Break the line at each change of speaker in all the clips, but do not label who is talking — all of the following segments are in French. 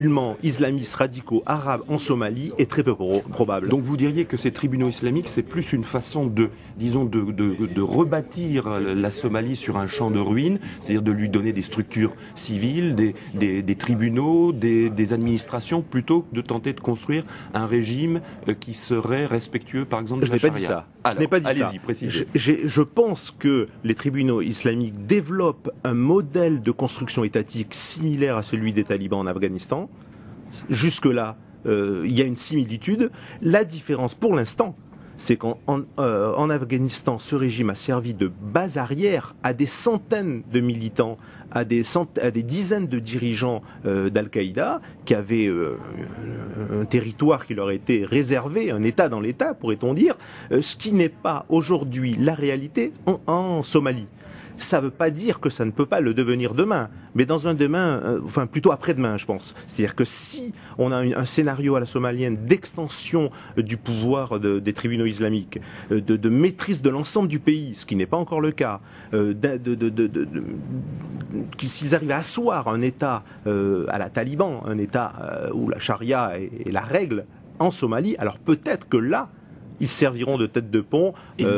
musulmans islamistes radicaux arabes en Somalie est très peu probable.
Donc vous diriez que ces tribunaux islamiques, c'est plus une façon de, disons, de rebâtir la Somalie sur un champ de ruines, c'est-à-dire de lui donner des structures civiles, des tribunaux, des administrations, plutôt que de tenter de construire un régime qui serait respectueux, par exemple, de la charia.
Je n'ai pas dit ça. Alors, je n'ai pas dit ça.
Allez-y, précisez.
Je pense que les tribunaux islamiques développent un modèle de construction étatique similaire à celui des talibans en Afghanistan. Jusque-là, il y a une similitude. La différence, pour l'instant, c'est qu'en Afghanistan, ce régime a servi de base arrière à des centaines de militants, à des dizaines de dirigeants d'Al-Qaïda qui avaient un territoire qui leur était réservé, un État dans l'État, pourrait-on dire, ce qui n'est pas aujourd'hui la réalité en Somalie. Ça ne veut pas dire que ça ne peut pas le devenir demain, mais dans un demain, enfin plutôt après-demain, je pense. C'est-à-dire que si on a un scénario à la somalienne d'extension du pouvoir des tribunaux islamiques, de maîtrise de l'ensemble du pays, ce qui n'est pas encore le cas, s'ils arrivent à asseoir un État à la Taliban, un État où la charia est la règle en Somalie, alors peut-être que là, ils serviront de tête de pont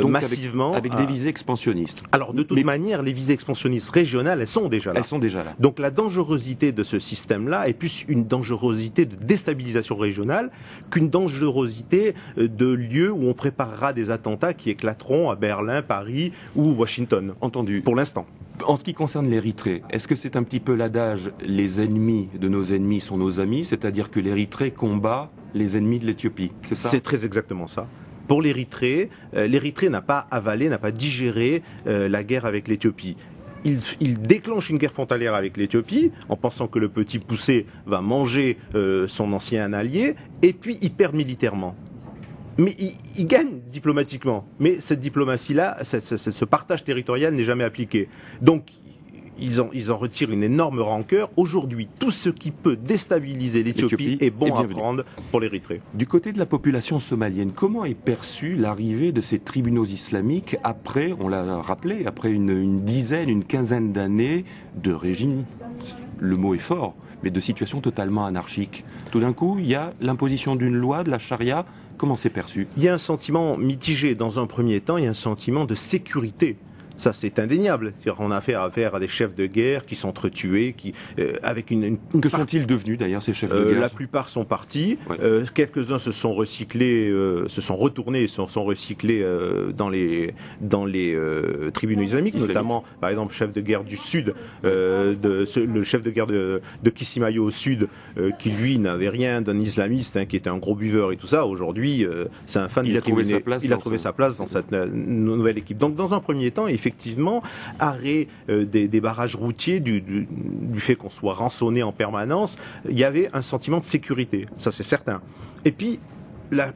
massivement.
Avec des visées expansionnistes.
Alors de toute manière, les visées expansionnistes régionales, elles sont déjà là.
Elles sont déjà là.
Donc la dangerosité de ce système-là est plus une dangerosité de déstabilisation régionale qu'une dangerosité de lieu où on préparera des attentats qui éclateront à Berlin, Paris ou Washington.
Entendu.
Pour l'instant.
En ce qui concerne l'Érythrée, est-ce que c'est un petit peu l'adage « les ennemis de nos ennemis sont nos amis », c'est-à-dire que l'Érythrée combat les ennemis de l'Éthiopie, c'est ça?
C'est très exactement ça. Pour l'Érythrée, l'Érythrée n'a pas avalé, n'a pas digéré la guerre avec l'Éthiopie. Il déclenche une guerre frontalière avec l'Éthiopie en pensant que le petit poussé va manger son ancien allié, et puis il perd militairement. Mais il gagne diplomatiquement. Mais cette diplomatie-là, ce partage territorial n'est jamais appliqué. Donc, ils en retirent une énorme rancœur. Aujourd'hui, tout ce qui peut déstabiliser l'Éthiopie est bon à prendre pour l'Érythrée.
Du côté de la population somalienne, comment est perçue l'arrivée de ces tribunaux islamiques après, on l'a rappelé, après une dizaine, une quinzaine d'années de régime, le mot est fort, mais de situation totalement anarchique. Tout d'un coup, il y a l'imposition d'une loi, de la charia. Comment c'est perçu?
Il y a un sentiment mitigé. Dans un premier temps, il y a un sentiment de sécurité. Ça, c'est indéniable. On a affaire à des chefs de guerre qui s'entretués, avec une
Que sont-ils devenus d'ailleurs, ces chefs de guerre?
La plupart sont partis.
Ouais.
Quelques-uns se sont recyclés, se sont retournés, sont recyclés dans les tribunaux islamiques, notamment, par exemple, le chef de guerre du Sud, le chef de guerre de Kismayo au Sud, qui lui n'avait rien d'un islamiste, qui était un gros buveur et tout ça. Aujourd'hui, c'est un fan.
Il a trouvé sa place
dans cette nouvelle équipe. Donc, dans un premier temps, effectivement, arrêt des barrages routiers, du fait qu'on soit rançonné en permanence, il y avait un sentiment de sécurité, ça c'est certain. Et puis,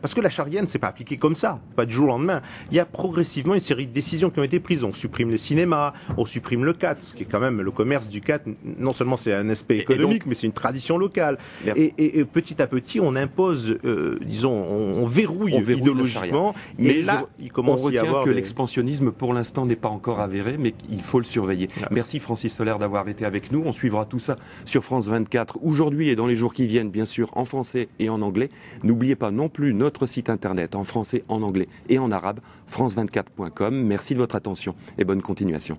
parce que la charia ne s'est pas appliquée comme ça, pas du jour au lendemain. Il y a progressivement une série de décisions qui ont été prises. On supprime les cinémas, on supprime le khat, ce qui est quand même le commerce du khat. Non seulement c'est un aspect économique, mais c'est une tradition locale. Et petit à petit, on impose, on verrouille idéologiquement. Et là, il commence à y avoir
que l'expansionnisme, pour l'instant, n'est pas encore avéré, mais il faut le surveiller. Ah. Merci Francis Soler d'avoir été avec nous. On suivra tout ça sur France 24 aujourd'hui et dans les jours qui viennent, bien sûr, en français et en anglais. N'oubliez pas non plus notre site internet en français, en anglais et en arabe, france24.com. Merci de votre attention et bonne continuation.